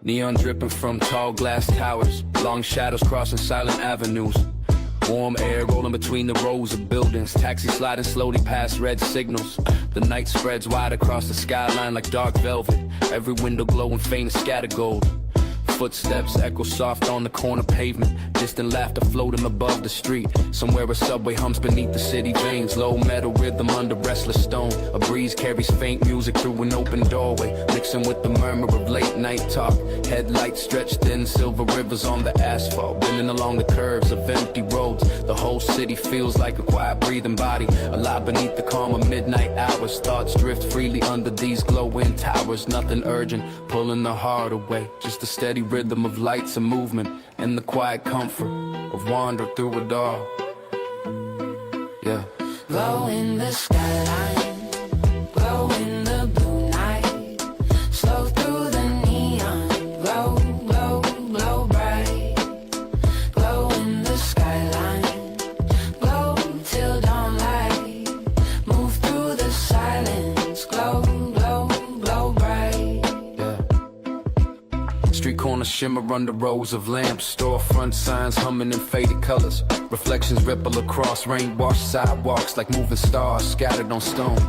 Neon dripping from tall glass towers, long shadows crossing silent avenues. Warm air rolling between the rows of buildings, taxis sliding slowly past red signals. The night spreads wide across the skyline like dark velvet, every window glowing faint as scatter gold. Footsteps echo soft on the corner pavement, distant laughter floating above the street. Somewhere a subway hums beneath the city veins, low metal rhythm under restless stone. A breeze carries faint music through an open doorway, mixing with the murmur of late night talk. Headlights stretch thin silver rivers on the asphalt, bending along the curves of empty roads. The whole city feels like a quiet breathing body, alive beneath the calm of midnight hours. Thoughts drift freely under these glowing towers, nothing urgent, pulling the heart away. Just a steady rhythm of lights and movement, and the quiet comfort of wander through it all. Yeah. Glow in the skyline, glow in the blue night, slow through the neon, glow, glow, glow bright. Glow in the skyline, glow till dawn light, move through the silence, glow, glow, glow bright. Street corners shimmer under rows of lamps, storefront signs humming in faded colors. Reflections ripple across rain-washed sidewalks like moving stars scattered on stone.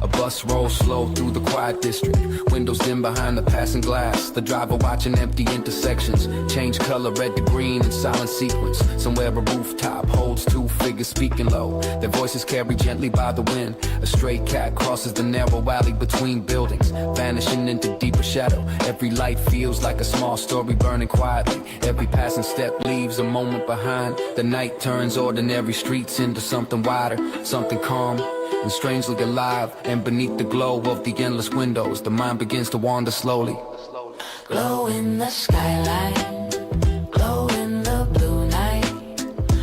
A bus rolls slow through the quiet district, windows dim behind the passing glass. The driver watching empty intersections change color red to green in silent sequence. Somewhere a rooftop holds two figures speaking low, their voices carried gently by the wind. A stray cat crosses the narrow alley between buildings, vanishing into deeper shadow. Every light feels like a small story burning quietly, every passing step leaves a moment behind. The night turns ordinary streets into something wider, something calm and strangely alive. And beneath the glow of the endless windows, the mind begins to wander slowly. Glow in the skyline, glow in the blue night,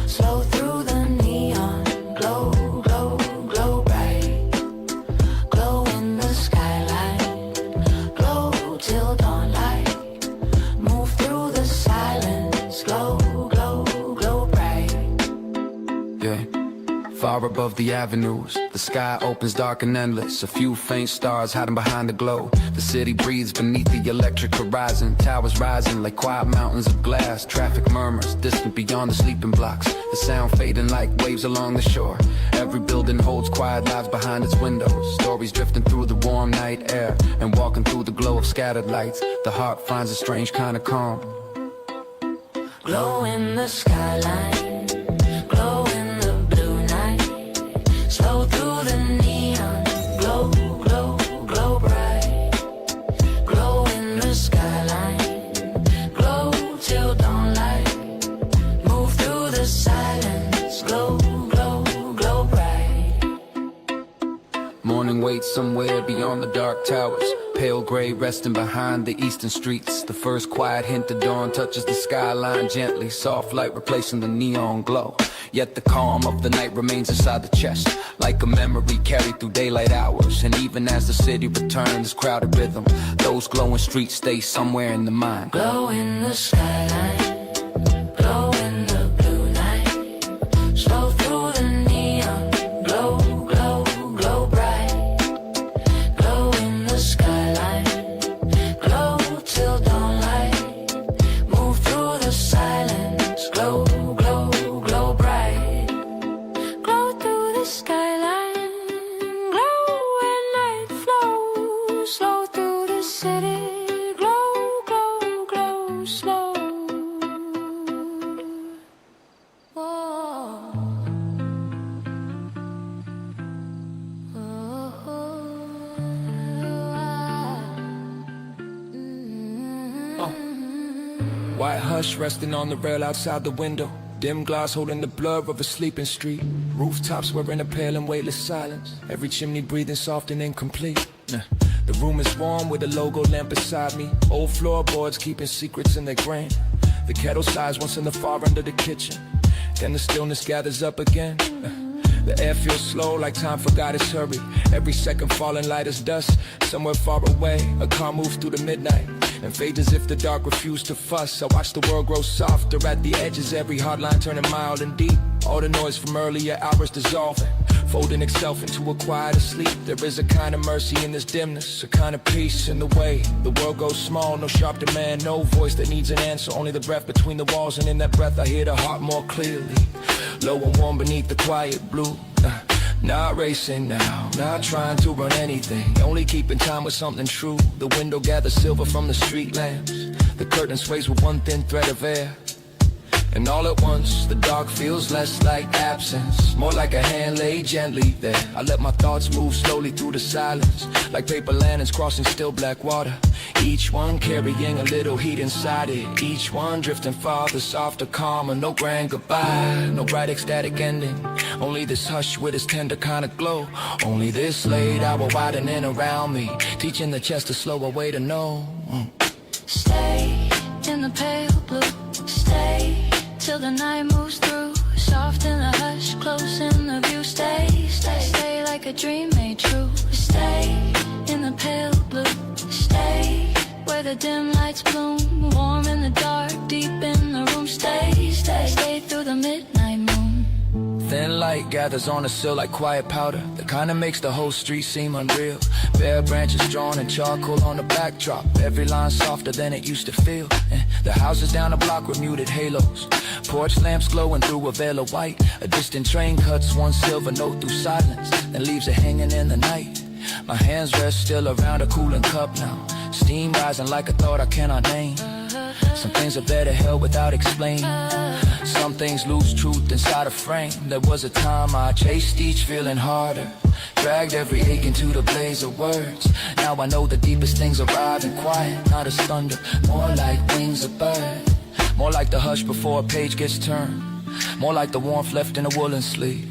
slow through the neon, glow, glow, glow bright. Glow in the skyline, glow till dawn light, move through the silence, glow, glow, glow bright. Yeah. Far above the avenues, the sky opens dark and endless. A few faint stars hiding behind the glow. The city breathes beneath the electric horizon. Towers rising like quiet mountains of glass. Traffic murmurs distant beyond the sleeping blocks. The sound fading like waves along the shore. Every building holds quiet lives behind its windows. Stories drifting through the warm night air, and walking through the glow of scattered lights, the heart finds a strange kind of calm. Glow in the skyline, glow in the blue night, slow through the neon, glow, glow, glow bright. Glow in the skyline, glow till dawn light, move through the silence, glow, glow, glow bright. Morning waits somewhere beyond the dark towers, pale gray resting behind the eastern streets. The first quiet hint of dawn touches the skyline gently, soft light replacing the neon glow. Yet the calm of the night remains inside the chest, like a memory carried through daylight hours. And even as the city returns crowded rhythm, those glowing streets stay somewhere in the mind. Glow in the skyline, glow in the blue night, slow through the neon, glow, glow, glow bright. Glow in the skyline, glow till dawn light, move through the silence, glow, glow, glow bright. Glow through the skyline, glow when night flows, slow through the city, glow, glow, glow, slow. Whoa. White hush resting on the rail outside the window. Dim glass holding the blur of a sleeping street. Rooftops wearing a pale and weightless silence. Every chimney breathing soft and incomplete. The room is warm with a logo lamp beside me. Old floorboards keeping secrets in their grain. The kettle sighs once in the far end of the kitchen. Then the stillness gathers up again. The air feels slow like time forgot its hurry. Every second falling light as dust. Somewhere far away, a car moves through the midnight. and fades as if the dark refused to fuss. I watch the world grow softer at the edges, every hard line turning mild and deep. All the noise from earlier hours dissolving, folding itself into a quieter sleep. There is a kind of mercy in this dimness, a kind of peace in the way the world goes small. No sharp demand, no voice that needs an answer, only the breath between the walls. And in that breath I hear the heart more clearly, low and warm beneath the quiet blue. Not racing now, not trying to run anything, only keeping time with something true. The window gathers silver from the street lamps, the curtain sways with one thin thread of air. And all at once, the dark feels less like absence, more like a hand laid gently there. I let my thoughts move slowly through the silence, like paper lanterns crossing still black water. Each one carrying a little heat inside it, each one drifting farther, softer, calmer. No grand goodbye, no bright ecstatic ending, only this hush with its tender kind of glow. Only this late hour widening around me, teaching the chest to slow a way to know. Stay in the pale blue, stay till the night moves through. Soft in the hush, close in the view. Stay, stay, stay like a dream made true. Stay in the pale blue, stay where the dim lights bloom. Warm in the dark, deep in the room. Stay, stay, stay through the midnight moon. Thin light gathers on the sill like quiet powder, the kind that makes the whole street seem unreal. Bare branches drawn in charcoal on the backdrop, every line softer than it used to feel. And the houses down the block with muted halos, porch lamps glowing through a veil of white. A distant train cuts one silver note through silence, then leaves it hanging in the night. My hands rest still around a cooling cup now, steam rising like a thought I cannot name. Some things are better held without explaining, some things lose truth inside a frame. There was a time I chased each feeling harder, dragged every ache into the blaze of words. Now I know the deepest things arrive in quiet, not as thunder, more like wings of bird. More like the hush before a page gets turned, more like the warmth left in a woolen sleeve,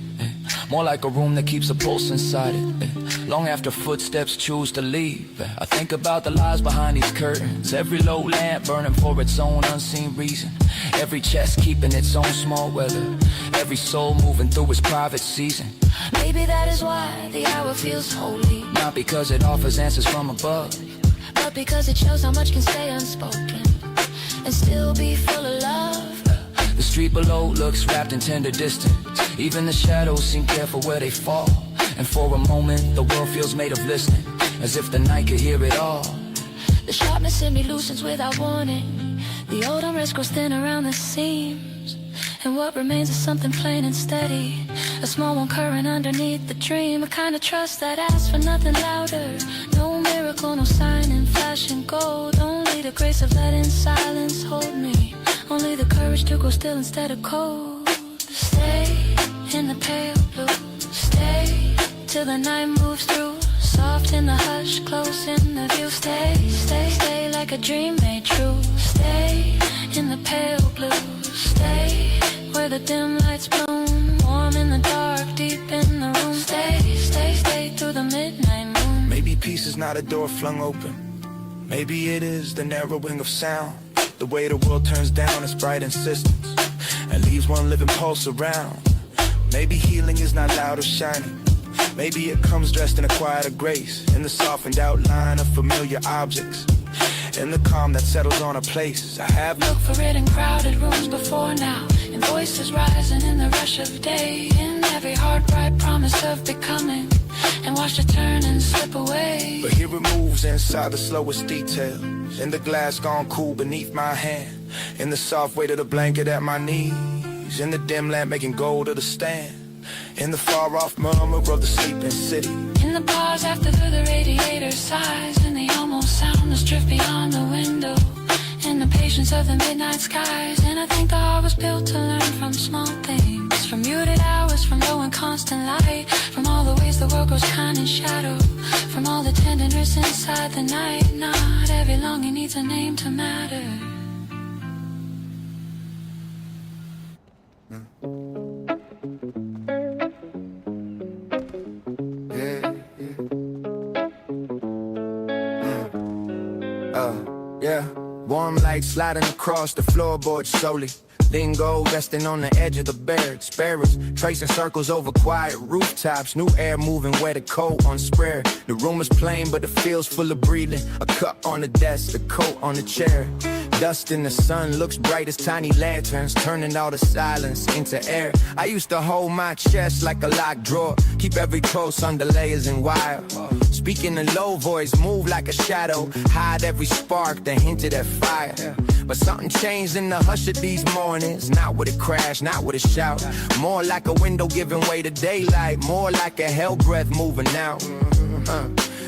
more like a room that keeps a pulse inside it, long after footsteps choose to leave. I think about the lies behind these curtains, every low lamp burning for its own unseen reason, every chest keeping its own small weather, every soul moving through its private season. Maybe that is why the hour feels holy, not because it offers answers from above, but because it shows how much can stay unspoken and still be full of love. The street below looks wrapped in tender distance, even the shadows seem careful where they fall. And for a moment the world feels made of listening, as if the night could hear it all. The sharpness in me loosens without warning, the old unrest grows thin around the seams, and what remains is something plain and steady, a small one current underneath the dream. A kind of trust that asks for nothing louder, no miracle, no sign in flashing gold, only the grace of letting silence hold me, only the courage to go still instead of cold. Stay in the pale blue, stay till the night moves through. Soft in the hush, close in the view. Stay, stay, stay like a dream made true. Stay in the pale blue, stay where the dim lights bloom. Warm in the dark, deep in the room. Stay, stay, stay through the midnight moon. Maybe peace is not a door flung open, maybe it is the narrowing of sound, the way the world turns down its bright insistence and leaves one living pulse around. Maybe healing is not loud or shiny, maybe it comes dressed in a quieter grace, in the softened outline of familiar objects, in the calm that settles on a place. I have looked for it in crowded rooms before now, in voices rising in the rush of day, in every hard bright promise of becoming, and watched it turn and slip away. But here it moves inside the slowest detail, in the glass gone cool beneath my hand, in the soft weight of the blanket at my knees, in the dim lamp making gold of the stand, in the far-off murmur of the sleeping city, in the pause after the radiator sighs, in the almost soundless drift beyond the window, in the patience of the midnight skies. And I think the heart was built to learn from small things, from muted hours, from low and constant light, from all the ways the world grows kind and shadow, from all the tenderness inside the night. Not every longing needs a name to matter. Warm light sliding across the floorboard slowly, Then go resting on the edge of the barracks. Sparrows tracing circles over quiet rooftops. New air moving where the coat on spare. The room is plain, but the field's full of breathing. A cup on the desk, a coat on the chair. Dust in the sun looks bright as tiny lanterns, turning all the silence into air. I used to hold my chest like a locked drawer, keep every pulse under layers and wire. Speak in a low voice, move like a shadow, hide every spark that hinted at fire. But something changed in the hush of these mornings. Not with a crash, not with a shout. More like a window giving way to daylight. More like a hell breath moving out.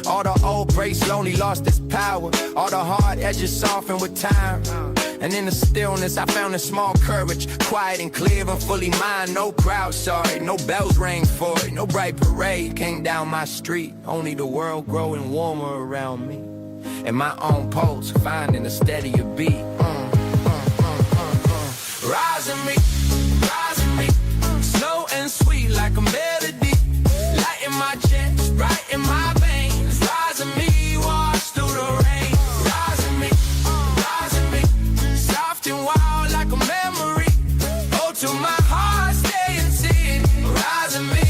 All the old breaks slowly lost its power. All the hard edges softened with time. And in the stillness I found a small courage, quiet and clear and fully mine. No crowd saw it, no bells rang for it, no bright parade came down my street. Only the world growing warmer around me, and my own pulse finding a steadier beat. Rising me, slow and sweet like a melody. Light in my chest, bright in my veins. Rising me, wash through the rain. Rising me, soft and wild like a memory. Oh, to my heart, stay and see. Rising me.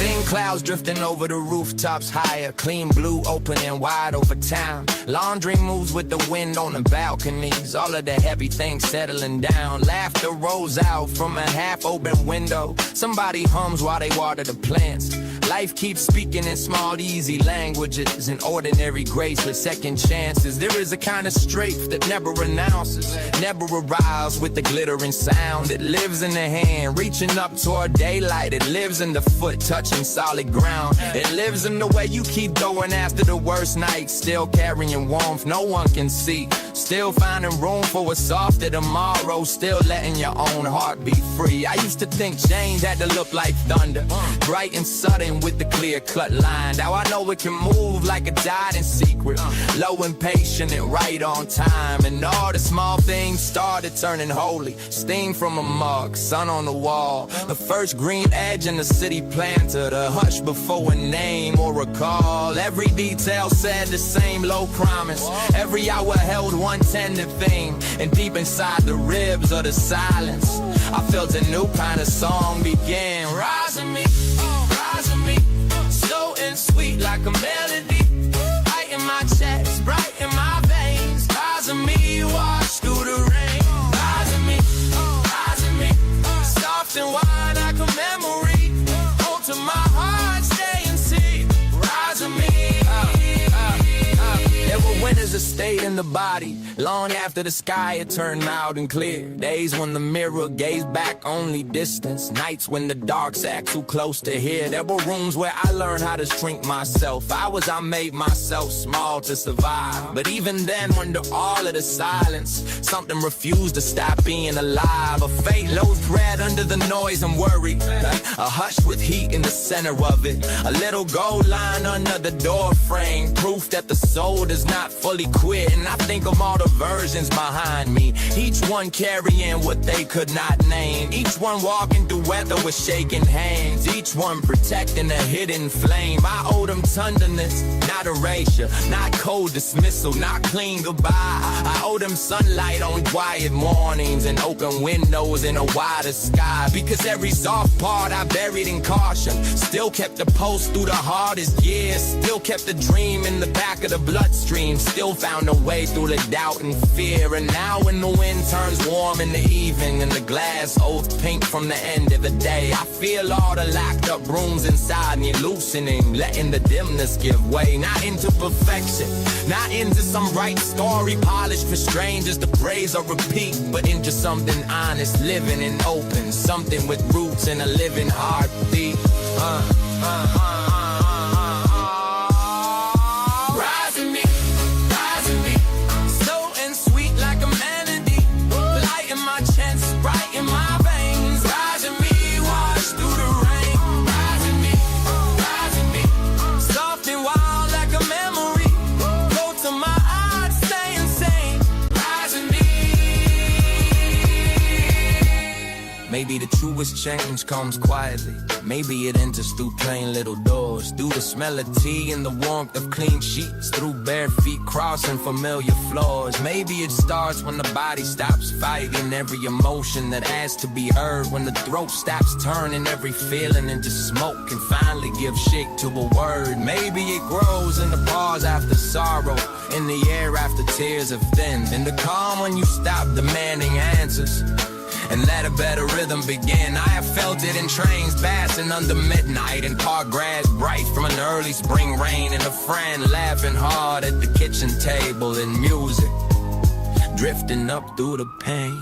Thin clouds drifting over the rooftops higher. Clean blue open and wide over town. Laundry moves with the wind on the balconies. All of the heavy things settling down. Laughter rolls out from a half-open window. Somebody hums while they water the plants. Life keeps speaking in small, easy languages, and ordinary grace with second chances. There is a kind of strength that never announces, never arrives with the glittering sound. It lives in the hand, reaching up toward daylight. It lives in the foot, touching solid ground. It lives in the way you keep going after the worst night, still carrying warmth no one can see. Still finding room for a softer tomorrow, still letting your own heart be free. I used to think change had to look like thunder, bright and sudden with the clear-cut line. Now I know it can move like a died in secret, low and patient and right on time. And all the small things started turning holy. Steam from a mug, sun on the wall, the first green edge in the city planter, the hush before a name or a call. Every detail said the same low promise. Every hour held one tender thing, and deep inside the ribs of the silence I felt a new kind of song begin. Rising me, slow and sweet like a melody. Light in my chest, bright in my veins. Rising me, wash through the rain. Rising me, soft and wide like a memory. Hold to my heart, stay and see. Rising me. There were winters that stayed in the body, long after the sky had turned mild and clear. Days when the mirror gazed back only distance. Nights when the dark sat too close to hear. There were rooms where I learned how to shrink myself. Hours I made myself small to survive. But even then, under all of the silence, something refused to stop being alive. A fate low thread under the noise and worry. A hush with heat in the center of it. A little gold line under the door frame. Proof that the soul does not fully quit. And I think of all the versions behind me, each one carrying what they could not name. Each one walking through weather with shaking hands. Each one protecting a hidden flame. I owe them tenderness, not erasure, not cold dismissal, not clean goodbye. I owe them sunlight on quiet mornings and open windows in a wider sky. Because every soft part I buried in caution still kept the pulse through the hardest years. Still kept the dream in the back of the bloodstream. Still found a way through the doubt and fear. And now when the wind turns warm in the evening and the glass oath pink from the end of the day, I feel all the locked up rooms inside me loosening, letting the dimness give way. Not into perfection, not into some right story polished for strangers to praise or repeat, but into something honest, living and open, something with roots and a living heartbeat. Rising me, slow and sweet like a melody. Light in my chest, bright in my veins. Rising me, wash through the rain. Rising me, soft and wild like a memory. Go to my heart, stay insane. Rising me. Maybe the truest change comes quietly. Maybe it enters through plain little doors, through the smell of tea and the warmth of clean sheets, through bare feet crossing familiar floors. Maybe it starts when the body stops fighting every emotion that has to be heard, when the throat stops turning every feeling into smoke and finally gives shape to a word. Maybe it grows in the pause after sorrow, in the air after tears have thinned, in the calm when you stop demanding answers and let a better rhythm begin. I have felt it in trains passing under midnight, in park grass bright from an early spring rain, and a friend laughing hard at the kitchen table, and music drifting up through the pain.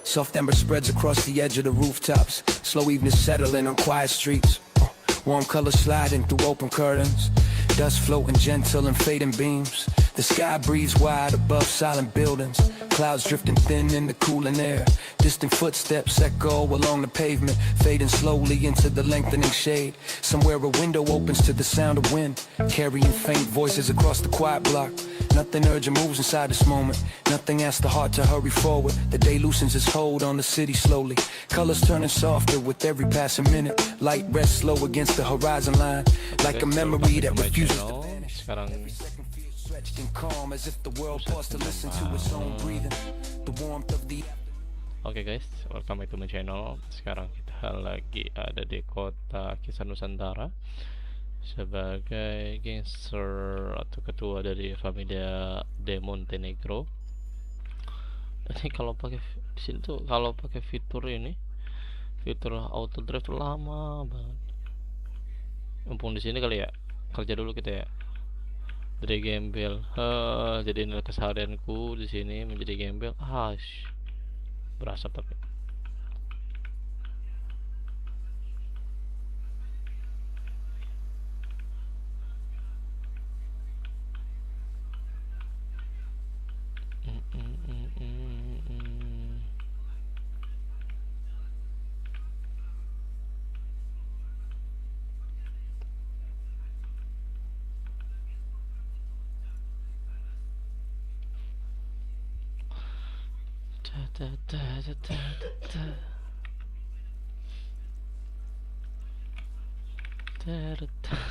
Soft ember spreads across the edge of the rooftops. Slow evening settling on quiet streets. Warm colors sliding through open curtains. Dust floating gentle in fading beams. The sky breathes wide above silent buildings. Clouds drifting thin in the cooling air. Distant footsteps echo along the pavement, fading slowly into the lengthening shade. Somewhere a window opens to the sound of wind, carrying faint voices across the quiet block. Nothing urgent moves inside this moment. Nothing asks the heart to hurry forward. The day loosens its hold on the city slowly. Colors turning softer with every passing minute. Light rests slow against the horizon line, like a memory that refuses to vanish. Every second feels stretched and calm, as if the world paused to listen to its own breathing. The warmth of the Oke guys, welcome back to my channel. Sekarang kita lagi ada di kota Kisah Nusantara sebagai gangster atau ketua dari familia de Montenegro. Ini kalau pakai di sini tuh, kalau pakai fitur ini, fitur auto drive tuh lama banget. Mumpung di sini kali ya, kerja dulu kita ya. Dari gembel, jadi nilai keseharianku di sini menjadi gembel. Berasa tapi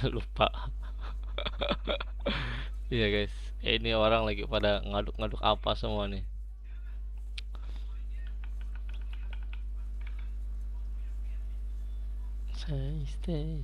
lupa. Iya guys, ini orang lagi pada ngaduk-ngaduk apa semua nih. Stay.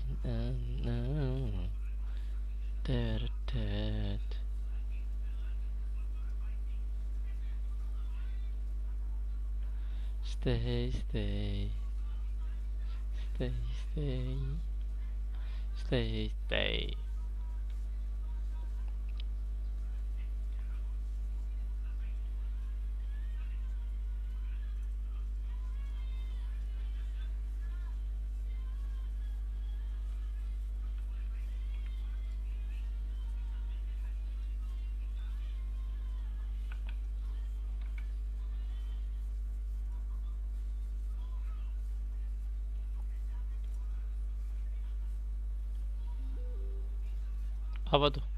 Apa tuh?